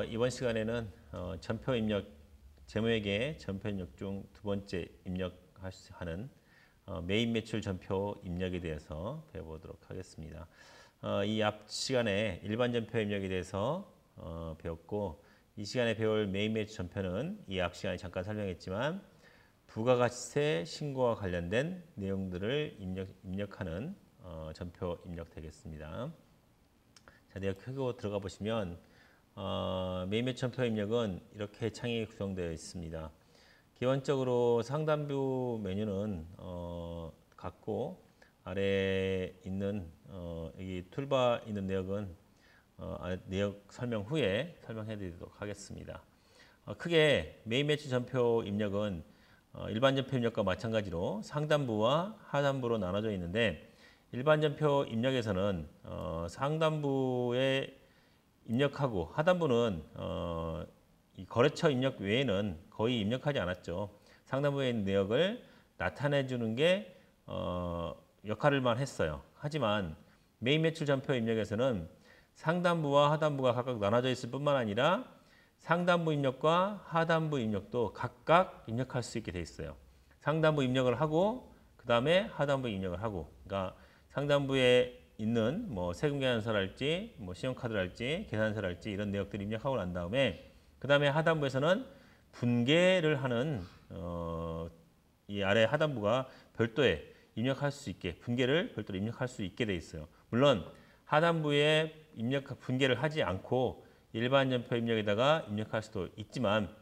이번 시간에는 전표 입력, 재무회계 전표 입력 중 두 번째 입력하는 메인 매출 전표 입력에 대해서 배워보도록 하겠습니다. 이 앞 시간에 일반 전표 입력에 대해서 배웠고, 이 시간에 배울 메인 매출 전표는 이 앞 시간에 잠깐 설명했지만 부가가치세 신고와 관련된 내용들을 입력하는 전표 입력 되겠습니다. 자, 내역 켜고 들어가 보시면 메인 매출 전표 입력은 이렇게 창이 구성되어 있습니다. 기본적으로 상단부 메뉴는 같고, 아래에 있는 여기 툴바 있는 내역은 내역 설명 후에 설명해 드리도록 하겠습니다. 크게 메인 매출 전표 입력은 일반 전표 입력과 마찬가지로 상단부와 하단부로 나눠져 있는데, 일반 전표 입력에서는 상단부에 입력하고 하단부는 이 거래처 입력 외에는 거의 입력하지 않았죠. 상단부에 있는 내역을 나타내 주는 게 역할을만 했어요. 하지만 메인 매출 전표 입력에서는 상단부와 하단부가 각각 나눠져 있을 뿐만 아니라 상단부 입력과 하단부 입력도 각각 입력할 수 있게 돼 있어요. 상단부 입력을 하고 그 다음에 하단부 입력을 하고, 그러니까 상단부에 있는 뭐 세금 계산서랄지 뭐 신용카드랄지 계산서랄지 이런 내역들 입력하고 난 다음에 그 다음에 하단부에서는 분계를 하는 이 아래 하단부가 별도에 입력할 수 있게 분계를 별도로 입력할 수 있게 돼 있어요. 물론 하단부에 분계를 하지 않고 일반 전표 입력에다가 입력할 수도 있지만,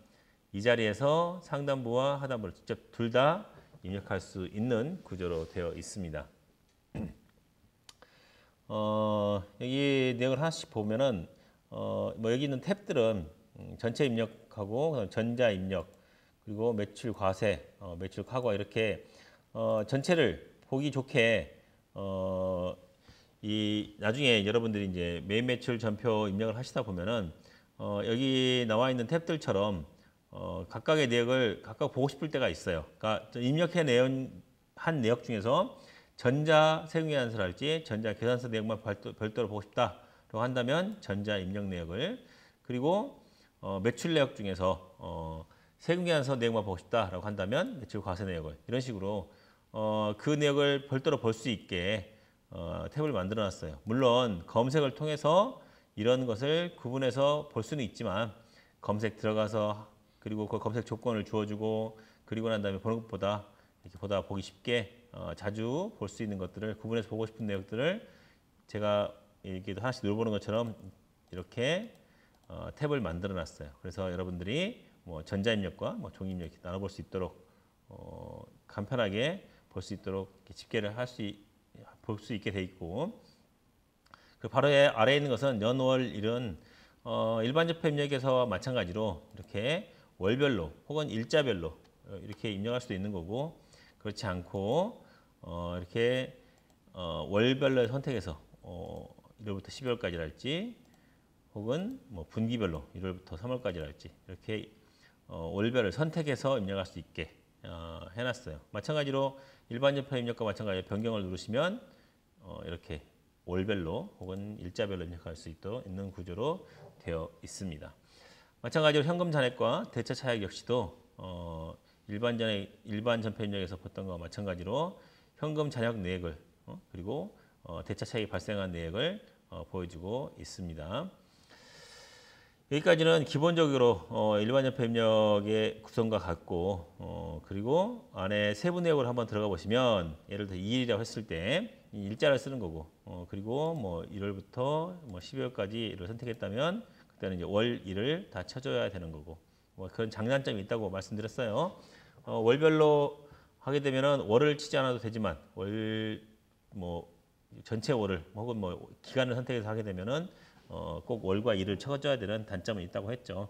이 자리에서 상단부와 하단부를 직접 둘 다 입력할 수 있는 구조로 되어 있습니다. 여기 내용을 하나씩 보면은 뭐 여기 있는 탭들은 전체 입력하고 전자 입력, 그리고 매출 과세, 매출 과거 이렇게 전체를 보기 좋게 이 나중에 여러분들이 이제 메인 매출 전표 입력을 하시다 보면은 여기 나와 있는 탭들처럼 각각의 내역을 각각 보고 싶을 때가 있어요. 그러니까 한 내역 중에서 전자 세금계산서랄지 전자 계산서 내역만 별도로 보고 싶다라고 한다면 전자 입력 내역을, 그리고 매출 내역 중에서 세금계산서 내역만 보고 싶다라고 한다면 매출 과세 내역을, 이런 식으로 그 내역을 별도로 볼 수 있게 탭을 만들어 놨어요. 물론 검색을 통해서 이런 것을 구분해서 볼 수는 있지만, 검색 들어가서 그리고 그 검색 조건을 주어주고 그리고 난 다음에 보는 것보다 이렇게 보기 쉽게 자주 볼 수 있는 것들을 구분해서 보고 싶은 내역들을 제가 이렇게 하나씩 눌러보는 것처럼 이렇게 탭을 만들어 놨어요. 그래서 여러분들이 뭐 전자입력과 뭐 종이입력 이렇게 나눠볼 수 있도록 간편하게 볼 수 있도록 집계를 볼 수 있게 돼 있고, 그 바로 아래에 있는 것은 연월일은 일반 전표 입력에서와 마찬가지로 이렇게 월별로 혹은 일자별로 이렇게 입력할 수도 있는 거고, 그렇지 않고 이렇게 월별로 선택해서 1월부터 12월까지랄지 혹은 뭐 분기별로 1월부터 3월까지랄지 이렇게 월별을 선택해서 입력할 수 있게 해놨어요. 마찬가지로 일반 전표 입력과 마찬가지로 변경을 누르시면 이렇게 월별로 혹은 일자별로 입력할 수 있는 구조로 되어 있습니다. 마찬가지로 현금 잔액과 대차 차액 역시도 일반 전표 입력에서 봤던 것과 마찬가지로 현금 잔액 내역을 그리고 대차 차익이 발생한 내역을 보여주고 있습니다. 여기까지는 기본적으로 일반 전표 입력의 구성과 같고, 그리고 안에 세부 내역을 한번 들어가 보시면, 예를 들어 2일이라고 했을 때 일자를 쓰는 거고, 그리고 뭐 1월부터 뭐 12월까지를 선택했다면 그때는 이제 월 1을 다 쳐줘야 되는 거고, 뭐 그런 장단점이 있다고 말씀드렸어요. 월별로 하게 되면은 월을 치지 않아도 되지만 전체 월을 혹은 뭐 기간을 선택해서 하게 되면은 꼭 월과 일을 쳐줘야 되는 단점은 있다고 했죠.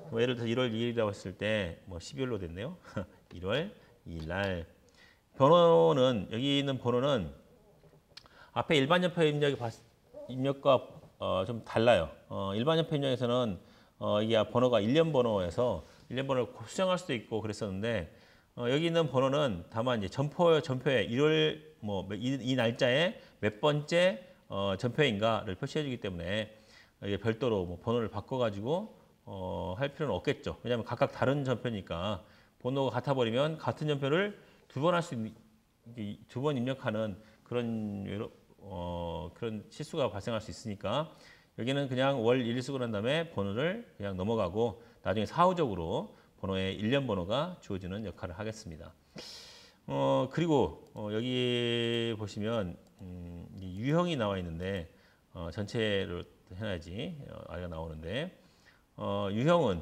뭐 예를 들어서 1월 2일이라고 했을 때 뭐 12월로 됐네요. 1월 2일 날. 번호는 여기 있는 번호는 앞에 일반 전표 입력과 좀 달라요. 일반 전표 입력에서는 이게 번호가 1년 번호에서 1년 번호를 수정할 수도 있고 그랬었는데, 여기 있는 번호는 다만 이제 전표에 1월 이 날짜에 몇 번째 전표인가를 표시해 주기 때문에 이게 별도로 뭐 번호를 바꿔가지고 할 필요는 없겠죠. 왜냐하면 각각 다른 전표니까 번호가 같아버리면 같은 전표를 두 번 할 수 있는, 두 번 입력하는 그런 실수가 발생할 수 있으니까 여기는 그냥 월 1수고 난 다음에 번호를 그냥 넘어가고 나중에 사후적으로 번호에 일련 번호가 주어지는 역할을 하겠습니다. 그리고 여기 보시면 이 유형이 나와 있는데 전체로 해야지 아이가 나오는데 유형은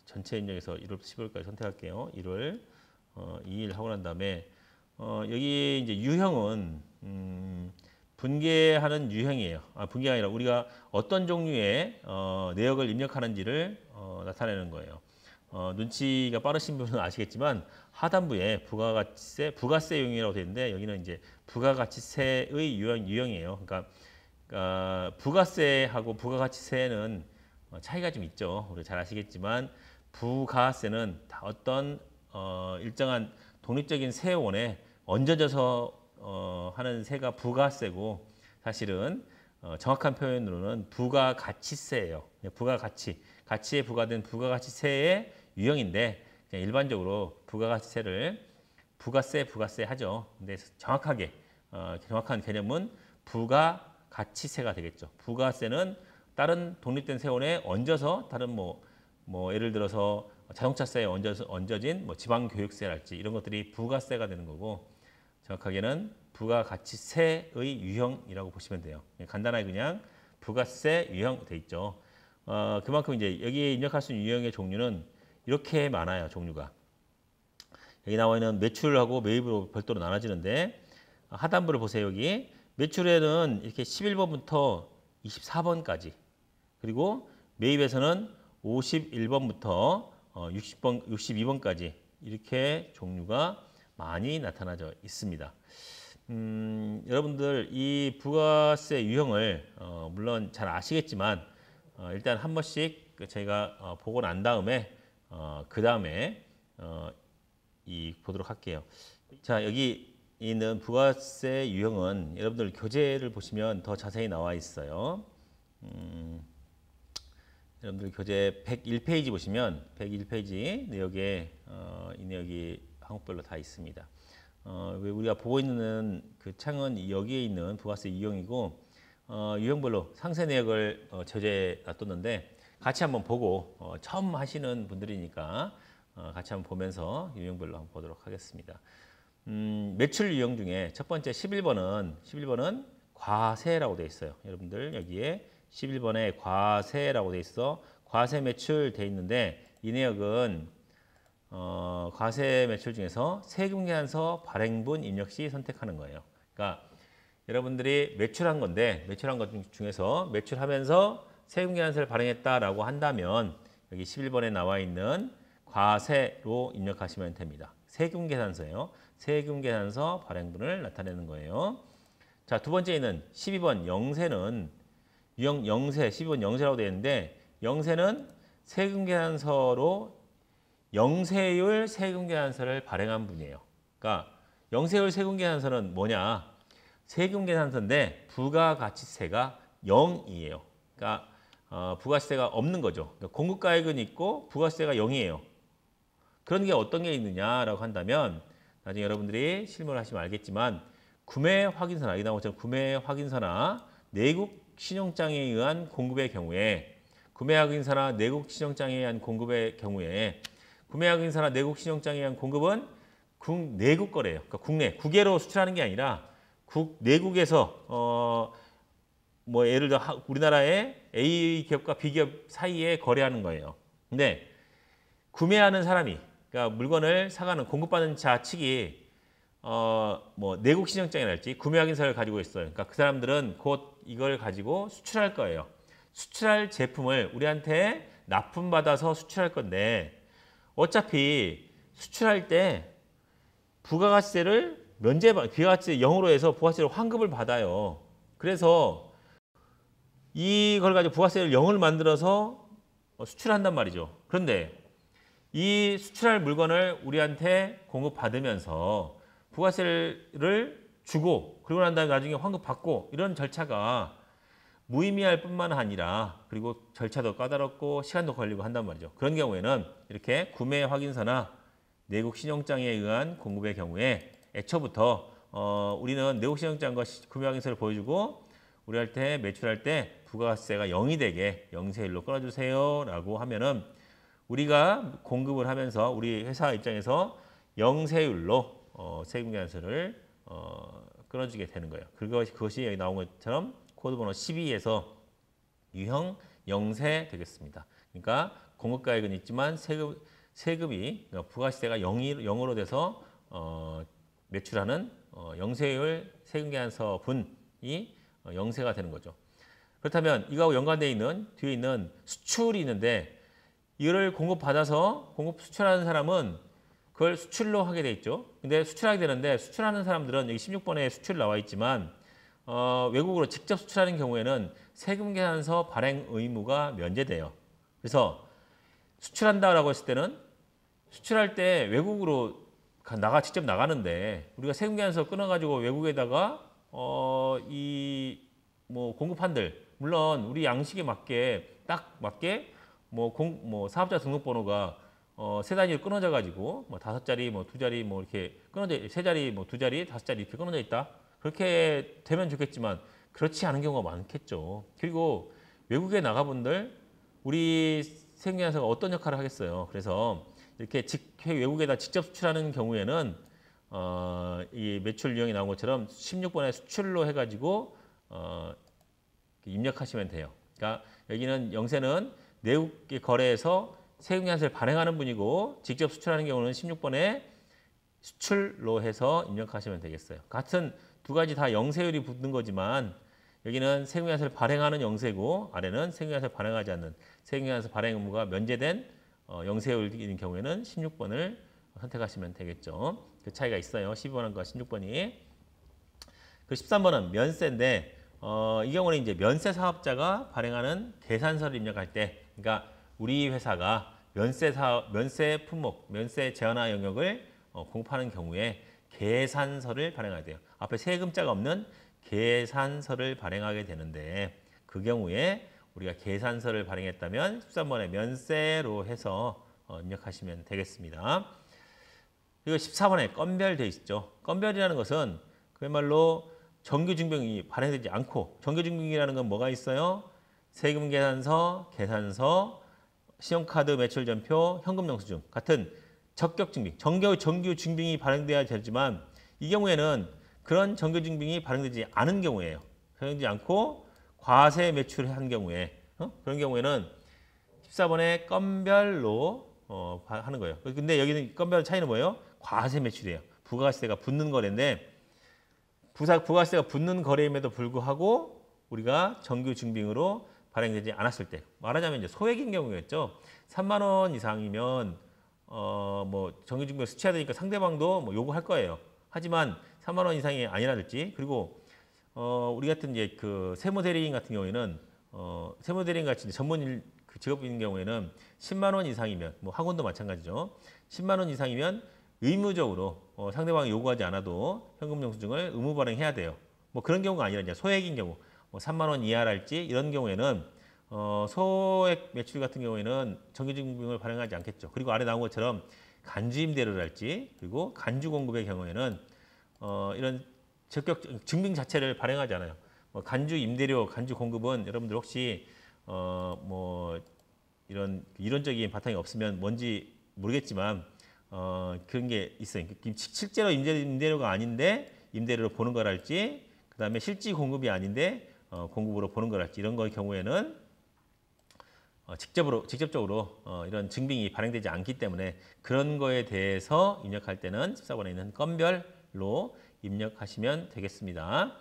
전체 입력에서 1월부터 12월까지 선택할게요. 1월 2일 하고 난 다음에 여기 이제 유형은 분계하는 유형이에요. 분계가 아니라 우리가 어떤 종류의 내역을 입력하는지를 나타내는 거예요. 눈치가 빠르신 분은 아시겠지만 하단부에 부가세용이라고 되어 있는데 여기는 이제 부가가치세의 유형이에요. 그러니까 부가세하고 부가가치세는 차이가 좀 있죠. 우리 잘 아시겠지만 부가세는 다 어떤 일정한 독립적인 세원에 얹어져서 하는 세가 부가세고 사실은 정확한 표현으로는 부가가치세예요. 가치에 부과된 부가가치세의 유형인데 그냥 일반적으로 부가가치세를 부가세 하죠. 근데 정확한 개념은 부가가치세가 되겠죠. 부가세는 다른 독립된 세원에 얹어서 다른 뭐 예를 들어서 자동차세에 얹어진 뭐 지방교육세랄지 이런 것들이 부가세가 되는 거고 정확하게는 부가가치세의 유형이라고 보시면 돼요. 간단하게 그냥 부가세 유형 돼 있죠. 그만큼 이제 여기에 입력할 수 있는 유형의 종류는 이렇게 많아요. 종류가. 여기 나와 있는 매출하고 매입으로 별도로 나눠지는데 하단부를 보세요. 여기 매출에는 이렇게 11번부터 24번까지 그리고 매입에서는 51번부터 62번까지 이렇게 종류가 많이 나타나져 있습니다. 여러분들 이 부가세 유형을 물론 잘 아시겠지만 일단 한 번씩 저희가 보고 난 다음에 그 다음에 보도록 할게요. 자, 여기 있는 부가세 유형은 여러분들 교재를 보시면 더 자세히 나와 있어요. 여러분들 교재 101페이지 보시면 101페이지 내역에 이 내역이 항목별로 다 있습니다. 우리가 보고 있는 그 창은 여기에 있는 부가세 유형이고 유형별로 상세 내역을 저자에 놔뒀는데 같이 한번 보고 처음 하시는 분들이니까 같이 한번 보면서 유형별로 한번 보도록 하겠습니다. 매출 유형 중에 첫 번째 11번은 과세라고 되어 있어요. 여러분들 여기에 11번에 과세라고 되어 있어 과세 매출 되어 있는데 이 내역은 과세 매출 중에서 세금계산서 발행분 입력 시 선택하는 거예요. 그러니까 여러분들이 매출한 건데 매출한 것 중에서 매출하면서 세금계산서를 발행했다라고 한다면 여기 11번에 나와 있는 과세로 입력하시면 됩니다. 세금계산서예요. 세금계산서 발행분을 나타내는 거예요. 자, 두 번째는 12번 영세는 유형 영세, 12번 영세라고 되어 있는데 영세는 세금계산서로 영세율 세금계산서를 발행한 분이에요. 그러니까 영세율 세금계산서는 뭐냐? 세금계산서인데 부가가치세가 0이에요. 그러니까 부가세가 없는 거죠. 그러니까 공급가액은 있고 부가세가 0이에요. 그런 게 어떤 게 있느냐라고 한다면 나중에 여러분들이 실무를 하시면 알겠지만 구매 확인서나 이 나온 것처럼 구매 확인서나 내국 신용장에 의한 공급의 경우에 구매 확인서나 내국 신용장에 의한 공급의 경우에 구매 확인서나 내국 신용장에 의한 공급은 내국 거래예요. 그러니까 국외로 수출하는 게 아니라 내국에서 뭐 예를 들어 우리나라의 A 기업과 B 기업 사이에 거래하는 거예요. 근데 구매하는 사람이 그러니까 물건을 사가는 공급받는 자 측이 뭐 내국 신용장이랄지 구매 확인서를 가지고 있어요. 그러니까 그 사람들은 곧 이걸 가지고 수출할 거예요. 수출할 제품을 우리한테 납품받아서 수출할 건데 어차피 수출할 때 부가가치세를 부가가치세 0으로 해서 부가세를 환급을 받아요. 그래서 이걸 가지고 부가세를 0을 만들어서 수출한단 말이죠. 그런데 이 수출할 물건을 우리한테 공급받으면서 부가세를 주고 그리고 난 다음에 나중에 환급받고 이런 절차가 무의미할 뿐만 아니라 그리고 절차도 까다롭고 시간도 걸리고 한단 말이죠. 그런 경우에는 이렇게 구매 확인서나 내국 신용장에 의한 공급의 경우에 애초부터 우리는 내국 신용장과 구매 확인서를 보여주고 우리 할 때 매출할 때 부가세가 0이 되게 영세율로 끊어주세요라고 하면은 우리가 공급을 하면서 우리 회사 입장에서 영세율로 세금 계산서를 끊어주게 되는 거예요. 그것이 여기 나온 것처럼 코드번호 12에서 유형 영세 되겠습니다. 그러니까 공급가액은 있지만 세금이 그러니까 부가세가 0으로 돼서 매출하는 영세율 세금 계산서 분이 영세가 되는 거죠. 그렇다면 이거하고 연관되어 있는 뒤에 있는 수출이 있는데 이거를 공급받아서 공급 수출하는 사람은 그걸 수출로 하게 돼 있죠. 근데 수출하게 되는데 수출하는 사람들은 여기 16번에 수출 나와 있지만 외국으로 직접 수출하는 경우에는 세금 계산서 발행 의무가 면제돼요. 그래서 수출한다라고 했을 때는 수출할 때 외국으로 직접 나가는데 우리가 세금 계산서 끊어가지고 외국에다가 이 뭐 공급한들 물론 우리 양식에 맞게 딱 맞게 뭐 사업자 등록번호가 세 단위로 끊어져 가지고 뭐 5자리 뭐 2자리 뭐 이렇게 끊어져 3자리 뭐 2자리 5자리 이렇게 끊어져 있다. 그렇게 되면 좋겠지만 그렇지 않은 경우가 많겠죠. 그리고 외국에 나가분들 우리 세금 계산서가 어떤 역할을 하겠어요. 그래서 이렇게 외국에다 직접 수출하는 경우에는 이 매출 유형이 나온 것처럼 16번에 수출로 해가지고 입력하시면 돼요. 그러니까 여기는 영세는 내국의 거래에서 세금 계산서를 발행하는 분이고 직접 수출하는 경우는 16번에 수출로 해서 입력하시면 되겠어요. 같은 두 가지 다 영세율이 붙는 거지만 여기는 세금 계산서를 발행하는 영세고 아래는 세금 계산서를 발행하지 않는 세금 계산서 발행 의무가 면제된 영세율인 경우에는 16번을 선택하시면 되겠죠. 그 차이가 있어요. 12번과 16번이. 그 13번은 면세인데 이 경우는 이제 면세 사업자가 발행하는 계산서를 입력할 때 그러니까 우리 회사가 면세 품목, 면세 제한화 영역을 공급하는 경우에 계산서를 발행해야 돼요. 앞에 세금자가 없는 계산서를 발행하게 되는데 그 경우에 우리가 계산서를 발행했다면 13번에 면세로 해서 입력하시면 되겠습니다. 그리고 14번에 건별 돼 있죠. 건별이라는 것은 그야말로 정규증빙이 발행되지 않고 정규증빙이라는 건 뭐가 있어요? 세금 계산서, 신용카드 매출전표, 현금영수증 같은 적격증빙, 정규 증빙이 발행돼야 되지만 이 경우에는 그런 정규증빙이 발행되지 않은 경우에요. 발행되지 않고 과세 매출한 경우에 그런 경우에는 14번에 건별로 하는 거예요. 근데 여기는 건별 차이는 뭐예요? 과세 매출이에요. 부가세가 붙는 거래인데 부가세가 붙는 거래임에도 불구하고 우리가 정규 증빙으로 발행되지 않았을 때 말하자면 이제 소액인 경우였죠. 3만 원 이상이면 뭐 정규 증빙을 수취해야 되니까 상대방도 뭐 요구할 거예요. 하지만 3만 원 이상이 아니라든지 그리고 우리 같은 이제 그 세무대리인 같은 경우에는 세무대리인 같이 전문 그 직업인 경우에는 10만 원 이상이면 뭐 학원도 마찬가지죠. 10만 원 이상이면 의무적으로 상대방이 요구하지 않아도 현금영수증을 의무 발행해야 돼요. 뭐 그런 경우가 아니라 이제 소액인 경우, 뭐 3만 원 이하랄지 이런 경우에는 소액 매출 같은 경우에는 정규증빙을 발행하지 않겠죠. 그리고 아래 나온 것처럼 간주 임대료랄지 그리고 간주 공급의 경우에는 이런 적격 증빙 자체를 발행하지 않아요. 간주 임대료, 간주 공급은 여러분들 혹시 뭐 이런 이론적인 바탕이 없으면 뭔지 모르겠지만 그런 게 있어요. 실제로 임대료가 아닌데 임대료로 보는 거랄지 그다음에 실지 공급이 아닌데 공급으로 보는 거랄지 이런 거의 경우에는 직접적으로 이런 증빙이 발행되지 않기 때문에 그런 거에 대해서 입력할 때는 14번에 있는 건별로 입력하시면 되겠습니다.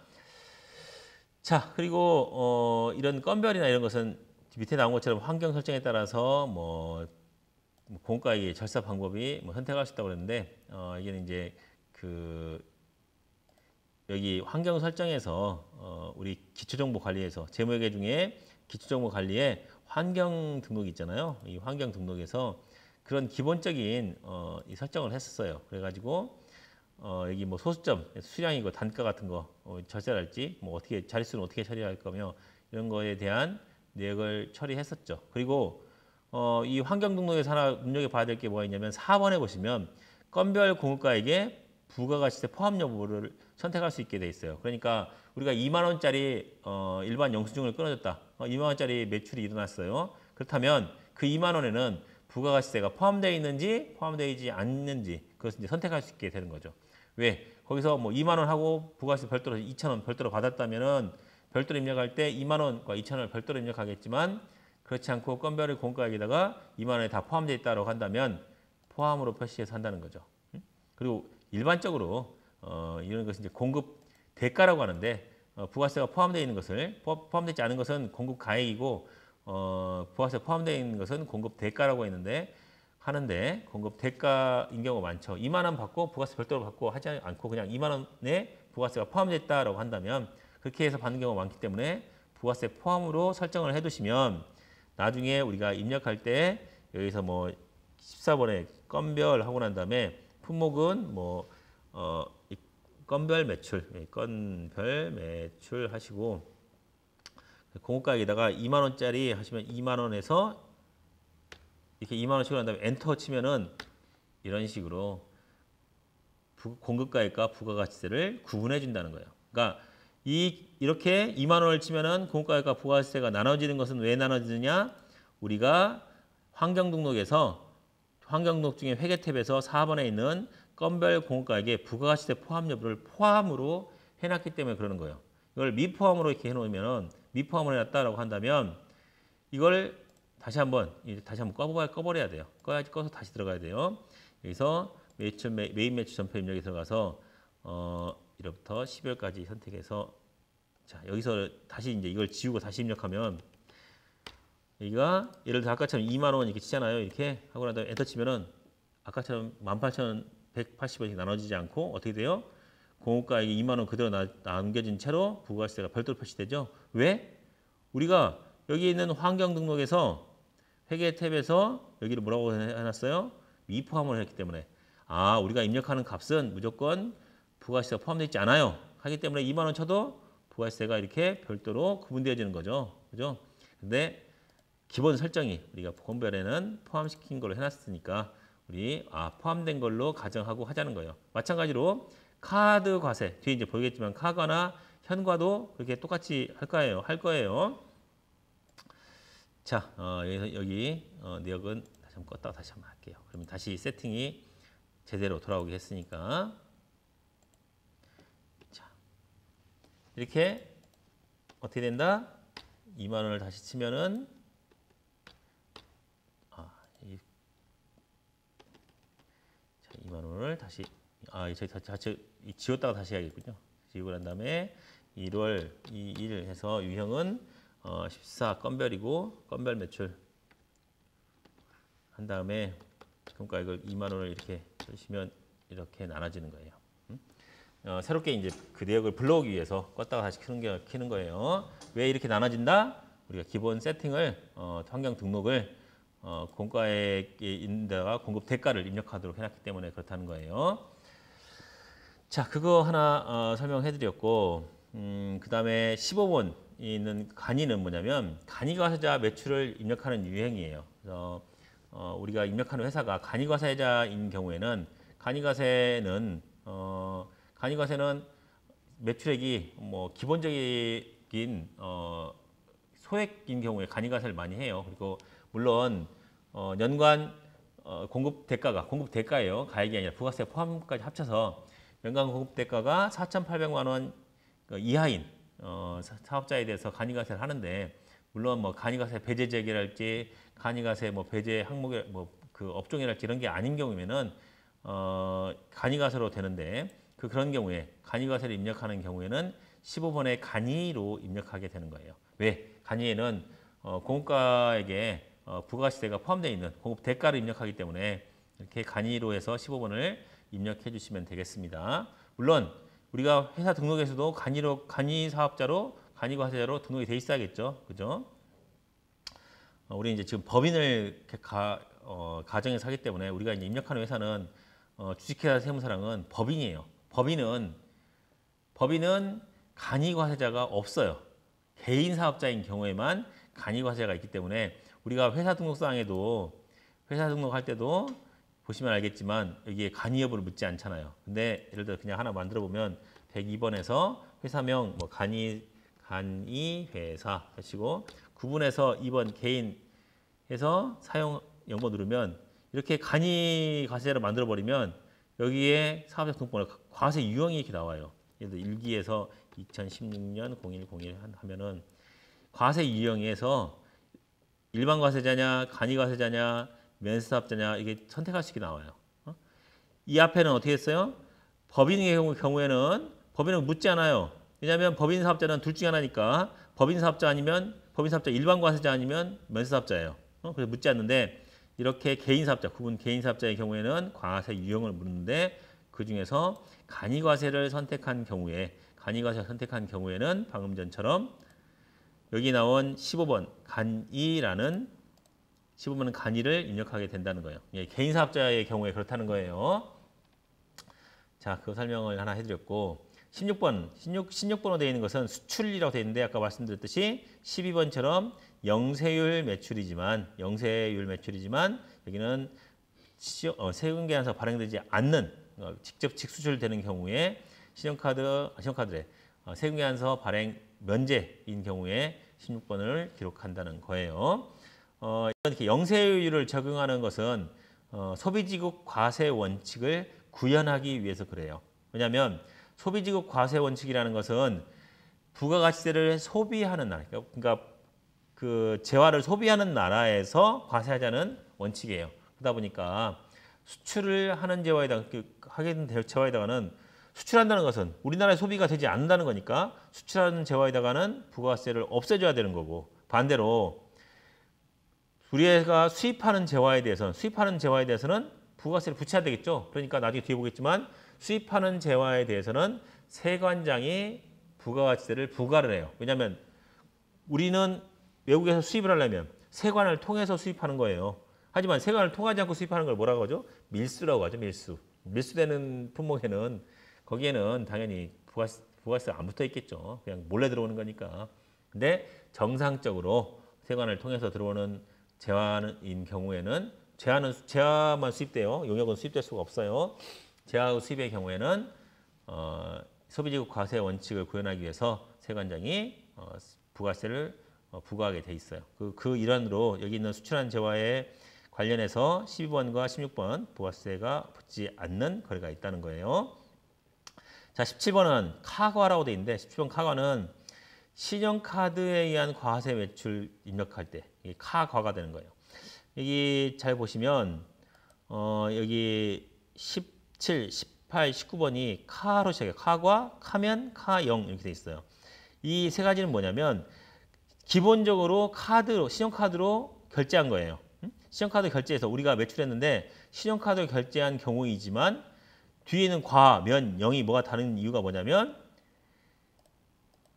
자, 그리고 이런 건별이나 이런 것은 밑에 나온 것처럼 환경 설정에 따라서 뭐 공과의 절차 방법이 뭐 선택할 수 있다고 그랬는데 이게는 이제 그 여기 환경 설정에서 우리 기초정보관리에서 재무회계 중에 기초정보관리에 환경 등록이 있잖아요. 이 환경 등록에서 그런 기본적인 이 설정을 했었어요. 그래가지고 여기 뭐 소수점, 수량이고 단가 같은 거 절세랄지 뭐 어떻게 자릿수는 어떻게 처리할 거며 이런 거에 대한 내역을 처리했었죠. 그리고 이 환경등록에서 하나 눈여겨봐야 될 게 뭐가 있냐면 4번에 보시면 건별 공급가액의 부가가치세 포함 여부를 선택할 수 있게 돼 있어요. 그러니까 우리가 2만 원짜리 일반 영수증을 끊어줬다. 2만 원짜리 매출이 일어났어요. 그렇다면 그 2만 원에는 부가가치세가 포함되어 있는지 포함되어 않는지 그것을 이제 선택할 수 있게 되는 거죠. 왜? 거기서 뭐 2만 원 하고 부가세 별도로 2천 원 별도로 받았다면은 별도로 입력할 때 2만 원과 2천 원을 별도로 입력하겠지만 그렇지 않고 건별의 공가액에다가 2만 원에 다 포함되어 있다고 한다면 포함으로 표시해서 한다는 거죠. 그리고 일반적으로 이런 것은 이제 공급 대가라고 하는데 부가세가 포함되어 있는 것을 포함되지 않은 것은 공급 가액이고 부가세 포함되어 있는 것은 공급 대가라고 하는데 공급 대가인 경우가 많죠. 2만 원 받고 부가세 별도로 받고 하지 않고 그냥 2만 원에 부가세가 포함됐다라고 한다면 그렇게 해서 받는 경우가 많기 때문에 부가세 포함으로 설정을 해두시면 나중에 우리가 입력할 때 여기서 뭐 14번에 건별 하고 난 다음에 품목은 뭐 건별 매출 하시고 공급가액에다가 2만 원짜리 하시면 2만 원에서 이렇게 2만 원 치고 난 다음에 엔터 치면은 이런 식으로 공급가액과 부가가치세를 구분해 준다는 거예요. 그러니까 이렇게 2만 원을 치면은 공급가액과 부가가치세가 나눠지는 것은 왜 나눠지느냐? 우리가 환경등록에서 환경등록 중에 회계 탭에서 4번에 있는 건별 공급가액의 부가가치세 포함 여부를 포함으로 해놨기 때문에 그러는 거예요. 이걸 미포함으로 이렇게 해놓으면은 미포함으로 해놨다라고 한다면 이걸 다시 한번 꺼버려야 돼요. 꺼서 다시 들어가야 돼요. 여기서 메인 매출 전표 입력에 들어가서 1월부터 12월까지 선택해서 자 여기서 다시 이제 이걸 지우고 다시 입력하면 여기가 예를 들어 아까처럼 2만 원 이렇게 치잖아요. 이렇게 하고 난 다음에 엔터 치면은 아까처럼 18,180원이 나눠지지 않고 어떻게 돼요? 공급가액이 2만 원 그대로 남겨진 채로 부가세가 별도로 표시되죠. 왜? 우리가 여기 있는 환경등록에서 회계 탭에서 여기를 뭐라고 해놨어요? 미포함을 했기 때문에 우리가 입력하는 값은 무조건 부가세가 포함되어 있지 않아요. 하기 때문에 2만 원 쳐도 부가세가 이렇게 별도로 구분되어지는 거죠. 그죠? 근데 기본 설정이 우리가 건별에는 포함시킨 걸로 해놨으니까 우리 포함된 걸로 가정하고 하자는 거예요. 마찬가지로 카드 과세 뒤에 이제 보이겠지만 카드나 현과도 그렇게 똑같이 할 거예요. 자, 여기 내역은 다시 한번 껐다가 다시 한번 할게요. 그러면 다시 세팅이 제대로 돌아오게 했으니까 자, 이렇게 어떻게 된다? 2만 원을 다시 치면은 자, 2만 원을 다시 지웠다가 다시 해야겠군요. 지우고 난 다음에 1월 2일 해서 유형은 14 건별이고 건별 매출 한 다음에 그러니까 이걸 2만 원을 이렇게 쓰시면 이렇게 나눠지는 거예요. 새롭게 이제 그 내역을 불러오기 위해서 껐다가 다시 켜는 거예요. 왜 이렇게 나눠진다? 우리가 기본 세팅을 환경 등록을 공가액에 있는 데다가 공급 대가를 입력하도록 해놨기 때문에 그렇다는 거예요. 자, 그거 하나 설명해드렸고 그 다음에 15번 있는 간이는 뭐냐면 간이과세자 매출을 입력하는 유형이에요. 그래서 우리가 입력하는 회사가 간이과세자인 경우에는 간이과세는 매출액이 뭐 기본적인 소액인 경우에 간이과세를 많이 해요. 그리고 물론 연간 공급 대가예요. 가액이 아니라 부가세 포함까지 합쳐서 연간 공급 대가가 4,800만 원 이하인 사업자에 대해서 간이과세를 하는데 물론 뭐 간이과세 배제 제기랄지 간이과세 뭐 배제 항목에 뭐 그 업종이랄지 이런 게 아닌 경우에는 간이과세로 되는데 그런 경우에 간이과세를 입력하는 경우에는 15번의 간이로 입력하게 되는 거예요. 왜? 간이에는 공급가액에 부가세가 포함되어 있는 공급 대가를 입력하기 때문에 이렇게 간이로 해서 15번을 입력해 주시면 되겠습니다. 물론 우리가 회사 등록에서도 간이 사업자로 간이과세자로 등록이 돼 있어야겠죠. 그죠? 우리 이제 지금 법인을 가정에서 하기 때문에 우리가 이제 입력하는 회사는 주식회사 세무사랑은 법인이에요. 법인은 간이과세자가 없어요. 개인 사업자인 경우에만 간이과세가 있기 때문에 우리가 회사 등록상에도 회사 등록할 때도 보시면 알겠지만 여기에 간이 여부를 묻지 않잖아요. 근데 예를 들어 그냥 하나 만들어 보면 102번에서 회사명 뭐 간이 회사 하시고 9번에서 2번 개인 해서 사용 연고 누르면 이렇게 간이 과세를 만들어 버리면 여기에 사업자 등록번호 과세 유형이 이렇게 나와요. 예를 들어 1기에서 2016년 0101 하면은 과세 유형에서 일반 과세자냐, 간이 과세자냐, 면세사업자냐 이게 선택할 수 있게 나와요. 이 앞에는 어떻게 했어요? 법인의 경우에는 법인은 묻지 않아요. 왜냐하면 법인 사업자는 둘 중에 하나니까 법인 사업자 아니면 법인 사업자 일반 과세자 아니면 면세사업자예요. 그래서 묻지 않는데 이렇게 개인 사업자, 구분 개인 사업자의 경우에는 과세 유형을 묻는데 그 중에서 간이 과세를 선택한 경우에 방금 전처럼 여기 나온 15번 간이라는 15번은 간이를 입력하게 된다는 거예요. 예, 개인 사업자의 경우에 그렇다는 거예요. 자, 그 설명을 하나 해드렸고 16번으로 되어 있는 것은 수출이라고 되어 있는데 아까 말씀드렸듯이 12번처럼 영세율 매출이지만 여기는 세금계산서 발행되지 않는 직접 직수출되는 경우에 신용카드래 세금계산서 발행 면제인 경우에 16번을 기록한다는 거예요. 이렇게 영세율을 적용하는 것은 소비지급 과세 원칙을 구현하기 위해서 그래요. 왜냐하면 소비지급 과세 원칙이라는 것은 부가가치세를 소비하는 나라, 그러니까 그 재화를 소비하는 나라에서 과세하자는 원칙이에요. 그러다 보니까 수출을 하는 재화에다가는 수출한다는 것은 우리나라의 소비가 되지 않는다는 거니까 수출하는 재화에다가는 부가세를 없애줘야 되는 거고 반대로 우리가 수입하는 재화에 대해서는 부가세를 붙여야 되겠죠. 그러니까 나중에 뒤에 보겠지만 수입하는 재화에 대해서는 세관장이 부가가치세를 부과를 해요. 왜냐하면 우리는 외국에서 수입을 하려면 세관을 통해서 수입하는 거예요. 하지만 세관을 통하지 않고 수입하는 걸 뭐라고 하죠? 밀수라고 하죠. 밀수되는 품목에는 거기에는 당연히 부가세가 안 붙어 있겠죠. 그냥 몰래 들어오는 거니까. 근데 정상적으로 세관을 통해서 들어오는 재화인 경우에는 재화만 수입돼요. 용역은 수입될 수가 없어요. 재화 수입의 경우에는 소비지급 과세 원칙을 구현하기 위해서 세관장이 부가세를 부과하게 돼 있어요. 그 일환으로 여기 있는 수출한 재화에 관련해서 12번과 16번 부가세가 붙지 않는 거래가 있다는 거예요. 자, 17번은 카과라고 돼 있는데 17번 카과는 신용카드에 의한 과세 매출 입력할 때 이게 카과가 되는 거예요. 여기 잘 보시면 여기 17, 18, 19번이 카로 시작해요. 카과, 카면, 카영 이렇게 돼 있어요. 이 세 가지는 뭐냐면 기본적으로 신용카드로 결제한 거예요. 신용카드 결제해서 우리가 매출했는데 신용카드로 결제한 경우이지만 뒤에는 과, 면, 영이 뭐가 다른 이유가 뭐냐면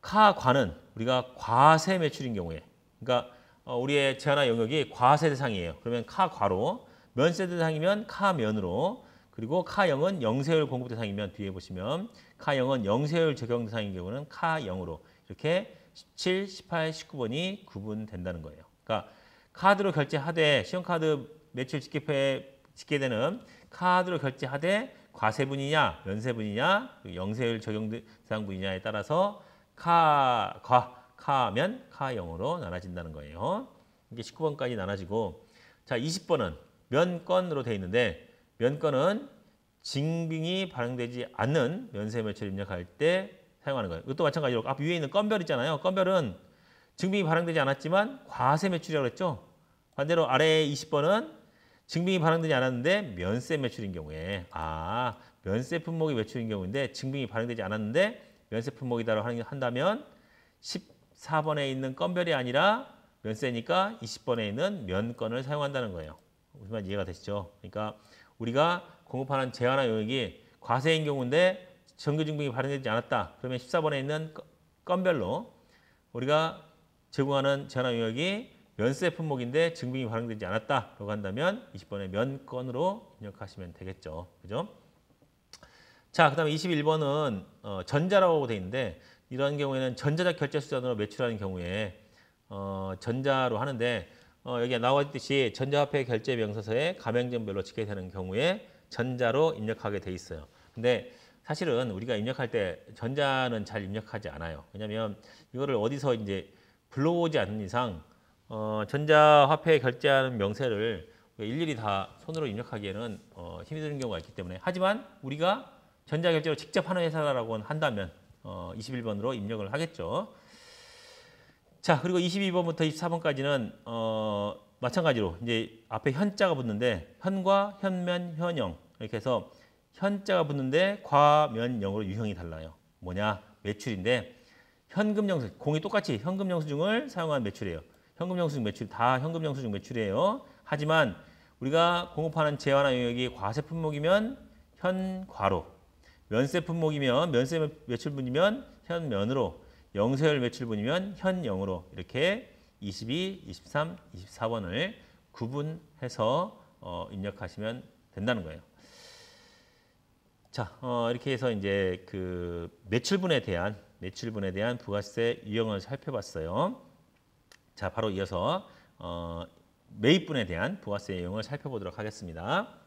카과는 우리가 과세 매출인 경우에 그러니까 우리의 재화나 영역이 과세 대상이에요. 그러면 카과로 면세 대상이면 카면으로 그리고 카영은 영세율 공급 대상이면 뒤에 보시면 카영은 영세율 적용 대상인 경우는 카영으로 이렇게 17, 18, 19번이 구분된다는 거예요. 그러니까 카드로 결제하되 신용카드 매출 짓게 되는 카드로 결제하되 과세분이냐 면세분이냐 영세율 적용 대상분이냐에 따라서 카면 카영으로 나눠진다는 거예요. 이게 19번까지 나눠지고 자 20번은 면건으로 되어 있는데 면건은 징빙이 발행되지 않는 면세 매출을 입력할 때 사용하는 거예요. 이것도 마찬가지로 앞 위에 있는 건별 있잖아요. 건별은 증빙이 발행되지 않았지만 과세 매출이라고 했죠. 반대로 아래 20번은 증빙이 발행되지 않았는데 면세 매출인 경우에 면세 품목이 매출인 경우인데 증빙이 발행되지 않았는데 면세 품목이다라고 한다면 14번에 있는 건별이 아니라 면세니까 20번에 있는 면건을 사용한다는 거예요. 무슨 이해가 되시죠? 그러니까 우리가 공급하는 재화나 용역이 과세인 경우인데 정규 증빙이 발행되지 않았다. 그러면 14번에 있는 건별로 우리가 제공하는 재화나 용역이 면세 품목인데 증빙이 발행되지 않았다라고 한다면 20번에 면건으로 입력하시면 되겠죠. 그죠? 자, 그다음에 21번은 전자라고 되어 있는데 이런 경우에는 전자적 결제 수단으로 매출하는 경우에 전자로 하는데 여기 나와 있듯이 전자화폐 결제 명세서에 가맹점별로 집계되는 경우에 전자로 입력하게 돼 있어요. 근데 사실은 우리가 입력할 때 전자는 잘 입력하지 않아요. 왜냐하면 이거를 어디서 이제 불러오지 않는 이상 전자화폐 결제하는 명세를 일일이 다 손으로 입력하기에는 힘이 드는 경우가 있기 때문에 하지만 우리가 전자결제로 직접 하는 회사라고 한다면 21번으로 입력을 하겠죠. 자, 그리고 22번부터 24번까지는 마찬가지로 이제 앞에 현자가 붙는데 현과 현면, 현영 이렇게 해서 현자가 붙는데 과면영으로 유형이 달라요. 뭐냐? 매출인데 현금 영수증, 공이 똑같이 현금 영수증을 사용한 매출이에요. 현금 영수증 매출 다 현금 영수증 매출이에요. 하지만 우리가 공급하는 재화나 용역이 과세 품목이면 현과로, 면세 품목이면 면세 매출분이면 현면으로, 영세율 매출분이면 현영으로 이렇게 22, 23, 24번을 구분해서 입력하시면 된다는 거예요. 자, 이렇게 해서 이제 그 매출분에 대한 부가세 유형을 살펴봤어요. 자, 바로 이어서 매입분에 대한 부가세 유형을 살펴보도록 하겠습니다.